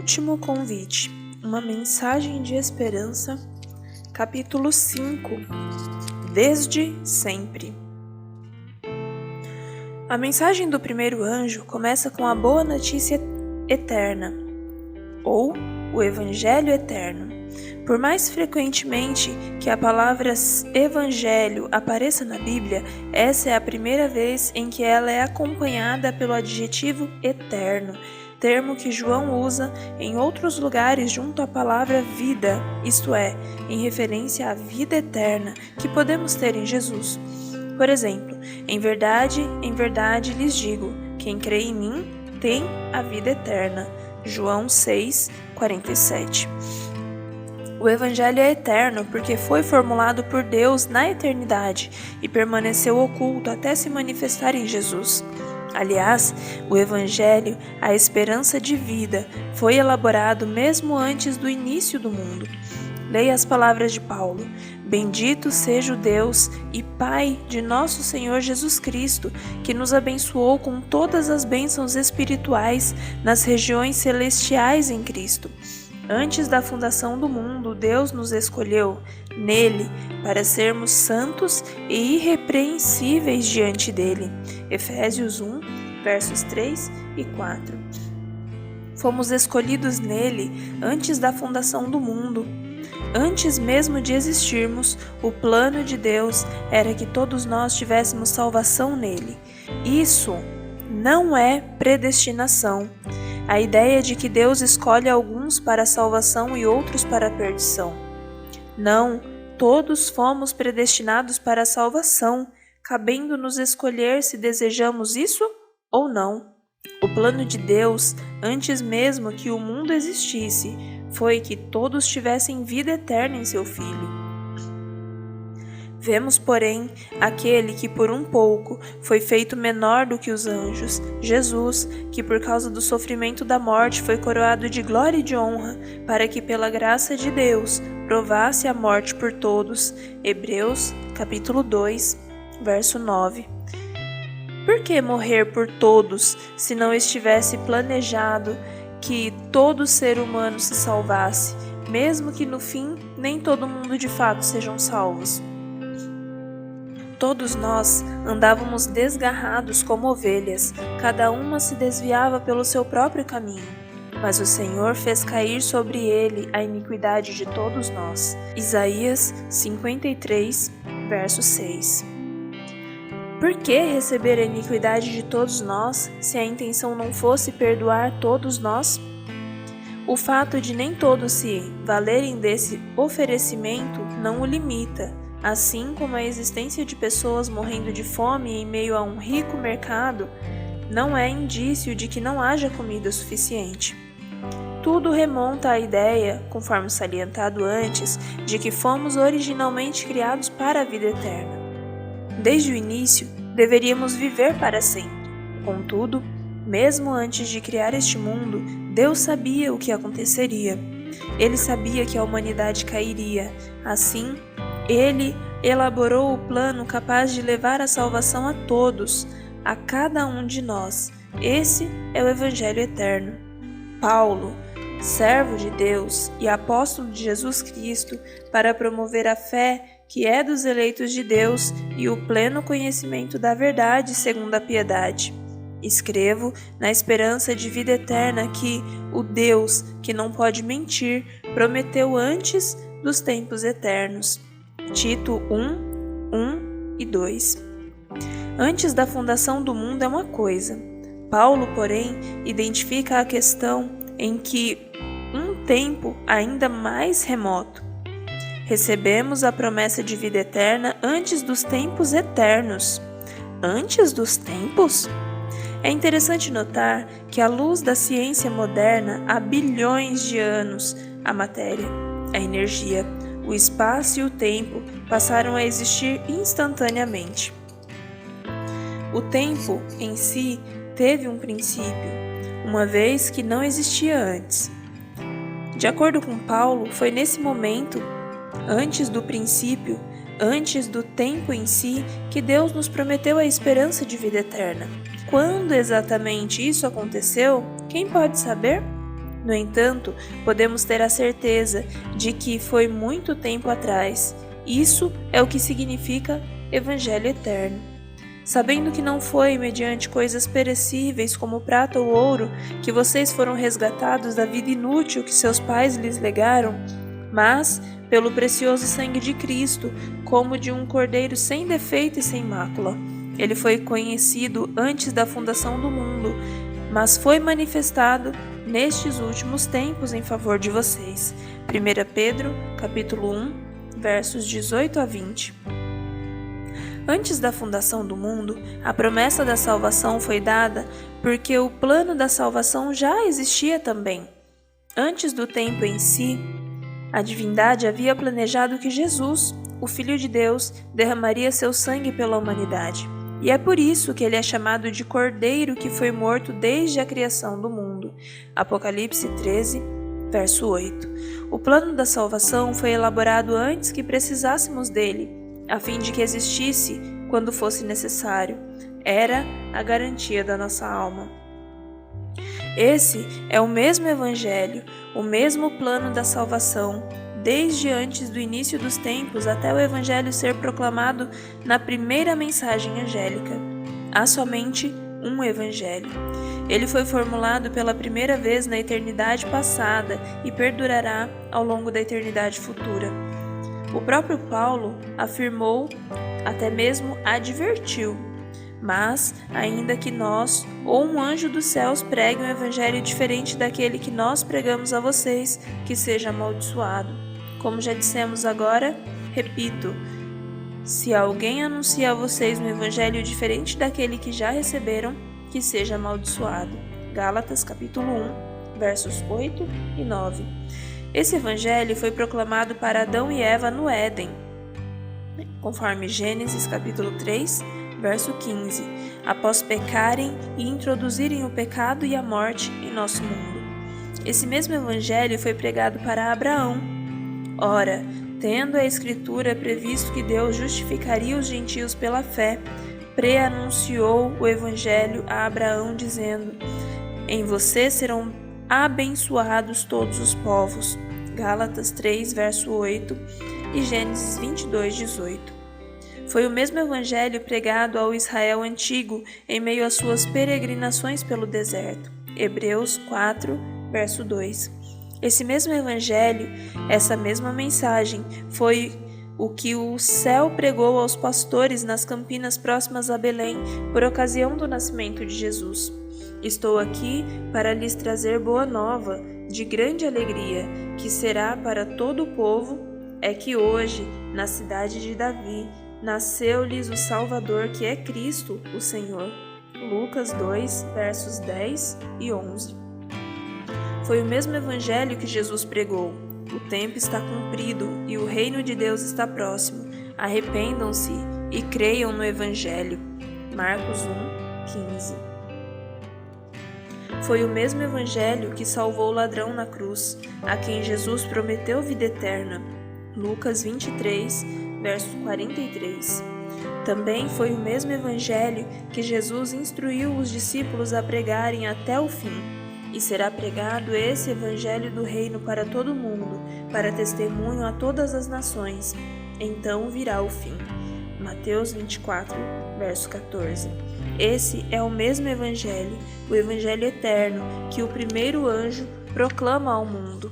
último convite, uma mensagem de esperança, capítulo 5, desde sempre. A mensagem do primeiro anjo começa com a boa notícia eterna, ou o Evangelho eterno. Por mais frequentemente que a palavra Evangelho apareça na Bíblia, essa é a primeira vez em que ela é acompanhada pelo adjetivo eterno, termo que João usa em outros lugares junto à palavra vida, isto é, em referência à vida eterna que podemos ter em Jesus. Por exemplo, em verdade lhes digo, quem crê em mim tem a vida eterna. João 6:47. O Evangelho é eterno porque foi formulado por Deus na eternidade e permaneceu oculto até se manifestar em Jesus. Aliás, o Evangelho, a esperança de vida, foi elaborado mesmo antes do início do mundo. Leia as palavras de Paulo: Bendito seja o Deus e Pai de nosso Senhor Jesus Cristo, que nos abençoou com todas as bênçãos espirituais nas regiões celestiais em Cristo. Antes da fundação do mundo, Deus nos escolheu nele para sermos santos e irrepreensíveis diante dele. Efésios 1, versos 3 e 4. Fomos escolhidos nele antes da fundação do mundo. Antes mesmo de existirmos, o plano de Deus era que todos nós tivéssemos salvação nele. Isso não é predestinação. A ideia de que Deus escolhe alguns para a salvação e outros para a perdição. Não, todos fomos predestinados para a salvação, cabendo-nos escolher se desejamos isso ou não. O plano de Deus, antes mesmo que o mundo existisse, foi que todos tivessem vida eterna em seu Filho. Vemos, porém, aquele que por um pouco foi feito menor do que os anjos, Jesus, que por causa do sofrimento da morte foi coroado de glória e de honra, para que pela graça de Deus provasse a morte por todos. Hebreus, capítulo 2, verso 9. Por que morrer por todos, se não estivesse planejado que todo ser humano se salvasse, mesmo que no fim nem todo mundo de fato sejam salvos? Todos nós andávamos desgarrados como ovelhas, cada uma se desviava pelo seu próprio caminho. Mas o Senhor fez cair sobre ele a iniquidade de todos nós. Isaías 53, verso 6. Por que receber a iniquidade de todos nós, se a intenção não fosse perdoar todos nós? O fato de nem todos se valerem desse oferecimento não o limita, assim como a existência de pessoas morrendo de fome em meio a um rico mercado não é indício de que não haja comida suficiente. Tudo remonta à ideia, conforme salientado antes, de que fomos originalmente criados para a vida eterna. Desde o início, deveríamos viver para sempre. Contudo, mesmo antes de criar este mundo, Deus sabia o que aconteceria. Ele sabia que a humanidade cairia. Assim, Ele elaborou o plano capaz de levar a salvação a todos, a cada um de nós. Esse é o Evangelho eterno. Paulo, servo de Deus e apóstolo de Jesus Cristo, para promover a fé que é dos eleitos de Deus e o pleno conhecimento da verdade segundo a piedade. Escrevo na esperança de vida eterna que o Deus, que não pode mentir, prometeu antes dos tempos eternos. Tito 1 e 2. Antes da fundação do mundo é uma coisa. Paulo, porém, identifica a questão em que um tempo ainda mais remoto. Recebemos a promessa de vida eterna antes dos tempos eternos. Antes dos tempos? É interessante notar que, à luz da ciência moderna, há bilhões de anos, a matéria, a energia, o espaço e o tempo passaram a existir instantaneamente. O tempo, em si, teve um princípio, uma vez que não existia antes. De acordo com Paulo, foi nesse momento, antes do princípio, antes do tempo em si, que Deus nos prometeu a esperança de vida eterna. Quando exatamente isso aconteceu, quem pode saber? No entanto, podemos ter a certeza de que foi muito tempo atrás. Isso é o que significa Evangelho eterno. Sabendo que não foi mediante coisas perecíveis como prata ou ouro que vocês foram resgatados da vida inútil que seus pais lhes legaram, mas pelo precioso sangue de Cristo, como de um cordeiro sem defeito e sem mácula. Ele foi conhecido antes da fundação do mundo, mas foi manifestado nestes últimos tempos em favor de vocês. 1 Pedro, capítulo 1, versos 18 a 20. Antes da fundação do mundo, a promessa da salvação foi dada porque o plano da salvação já existia também. Antes do tempo em si, a divindade havia planejado que Jesus, o Filho de Deus, derramaria seu sangue pela humanidade. E é por isso que ele é chamado de Cordeiro que foi morto desde a criação do mundo. Apocalipse 13, verso 8. O plano da salvação foi elaborado antes que precisássemos dele, a fim de que existisse quando fosse necessário. Era a garantia da nossa alma. Esse é o mesmo Evangelho, o mesmo plano da salvação, desde antes do início dos tempos até o Evangelho ser proclamado na primeira mensagem angélica. Há somente um Evangelho. Ele foi formulado pela primeira vez na eternidade passada e perdurará ao longo da eternidade futura. O próprio Paulo afirmou, até mesmo advertiu: mas, ainda que nós ou um anjo dos céus pregue um evangelho diferente daquele que nós pregamos a vocês, que seja amaldiçoado. Como já dissemos agora, repito: se alguém anuncia a vocês um evangelho diferente daquele que já receberam, que seja amaldiçoado. Gálatas capítulo 1, versos 8 e 9. Esse evangelho foi proclamado para Adão e Eva no Éden, conforme Gênesis capítulo 3, verso 15, após pecarem e introduzirem o pecado e a morte em nosso mundo. Esse mesmo evangelho foi pregado para Abraão. Ora, tendo a Escritura previsto que Deus justificaria os gentios pela fé, preanunciou o evangelho a Abraão, dizendo: em você serão abençoados todos os povos. Gálatas 3, verso 8 e Gênesis 22, 18. Foi o mesmo evangelho pregado ao Israel antigo em meio às suas peregrinações pelo deserto. Hebreus 4, verso 2. Esse mesmo evangelho, essa mesma mensagem, foi o que o céu pregou aos pastores nas campinas próximas a Belém por ocasião do nascimento de Jesus. Estou aqui para lhes trazer boa nova, de grande alegria, que será para todo o povo, é que hoje, na cidade de Davi, nasceu-lhes o Salvador, que é Cristo, o Senhor. Lucas 2, versos 10 e 11. Foi o mesmo evangelho que Jesus pregou: o tempo está cumprido e o reino de Deus está próximo. Arrependam-se e creiam no evangelho. Marcos 1, 15. Foi o mesmo evangelho que salvou o ladrão na cruz, a quem Jesus prometeu vida eterna. Lucas 23, verso 43. Também foi o mesmo evangelho que Jesus instruiu os discípulos a pregarem até o fim. E será pregado esse evangelho do reino para todo o mundo, para testemunho a todas as nações. Então virá o fim. Mateus 24, verso 14. Esse é o mesmo evangelho, o evangelho eterno, que o primeiro anjo proclama ao mundo.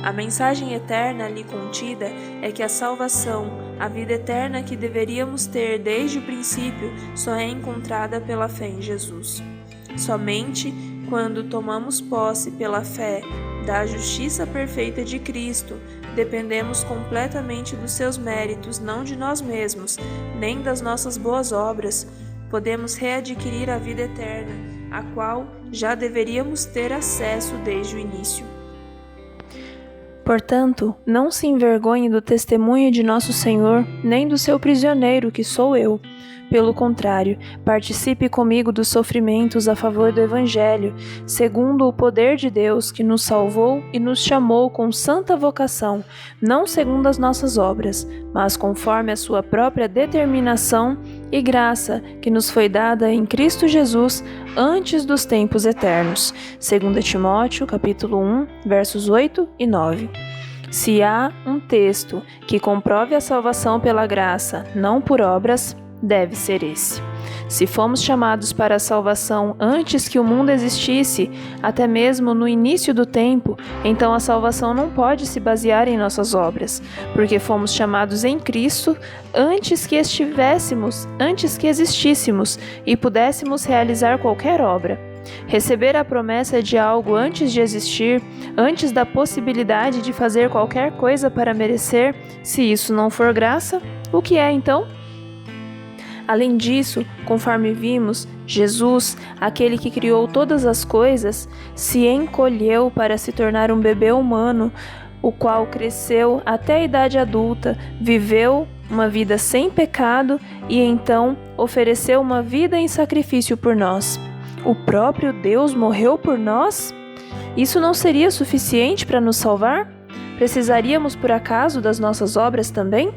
A mensagem eterna ali contida é que a salvação, a vida eterna que deveríamos ter desde o princípio, só é encontrada pela fé em Jesus. Somente quando tomamos posse pela fé da justiça perfeita de Cristo, dependemos completamente dos seus méritos, não de nós mesmos, nem das nossas boas obras, podemos readquirir a vida eterna, a qual já deveríamos ter acesso desde o início. Portanto, não se envergonhe do testemunho de nosso Senhor, nem do seu prisioneiro, que sou eu. Pelo contrário, participe comigo dos sofrimentos a favor do Evangelho, segundo o poder de Deus que nos salvou e nos chamou com santa vocação, não segundo as nossas obras, mas conforme a sua própria determinação e graça que nos foi dada em Cristo Jesus antes dos tempos eternos. 2 Timóteo, capítulo 1, versos 8 e 9. Se há um texto que comprove a salvação pela graça, não por obras, deve ser esse. Se fomos chamados para a salvação antes que o mundo existisse, até mesmo no início do tempo, então a salvação não pode se basear em nossas obras, porque fomos chamados em Cristo antes que existíssemos e pudéssemos realizar qualquer obra. Receber a promessa de algo antes de existir, antes da possibilidade de fazer qualquer coisa para merecer, se isso não for graça, o que é então? Além disso, conforme vimos, Jesus, aquele que criou todas as coisas, se encolheu para se tornar um bebê humano, o qual cresceu até a idade adulta, viveu uma vida sem pecado e então ofereceu uma vida em sacrifício por nós. O próprio Deus morreu por nós? Isso não seria suficiente para nos salvar? Precisaríamos, por acaso, das nossas obras também?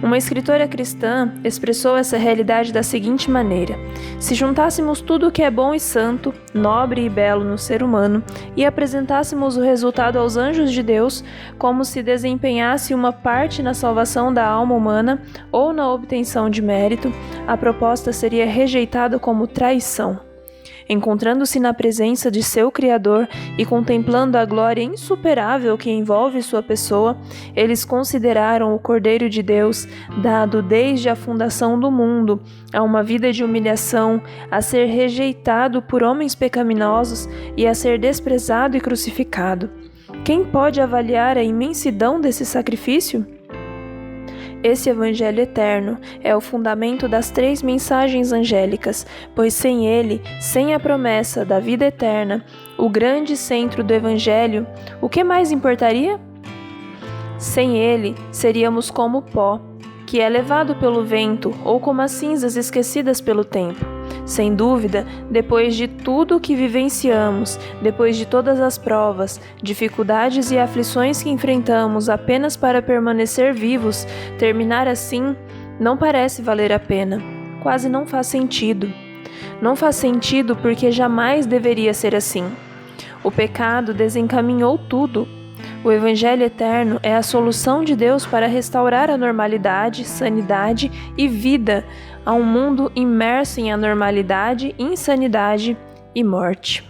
Uma escritora cristã expressou essa realidade da seguinte maneira: se juntássemos tudo o que é bom e santo, nobre e belo no ser humano e apresentássemos o resultado aos anjos de Deus, como se desempenhasse uma parte na salvação da alma humana ou na obtenção de mérito, a proposta seria rejeitada como traição. Encontrando-se na presença de seu Criador e contemplando a glória insuperável que envolve sua pessoa, eles consideraram o Cordeiro de Deus, dado desde a fundação do mundo, a uma vida de humilhação, a ser rejeitado por homens pecaminosos e a ser desprezado e crucificado. Quem pode avaliar a imensidão desse sacrifício? Esse Evangelho eterno é o fundamento das 3 mensagens angélicas, pois sem ele, sem a promessa da vida eterna, o grande centro do Evangelho, o que mais importaria? Sem ele, seríamos como pó, que é levado pelo vento, ou como as cinzas esquecidas pelo tempo. Sem dúvida, depois de tudo o que vivenciamos, depois de todas as provas, dificuldades e aflições que enfrentamos apenas para permanecer vivos, terminar assim não parece valer a pena. Quase não faz sentido. Não faz sentido porque jamais deveria ser assim. O pecado desencaminhou tudo. O Evangelho eterno é a solução de Deus para restaurar a normalidade, sanidade e vida a um mundo imerso em anormalidade, insanidade e morte.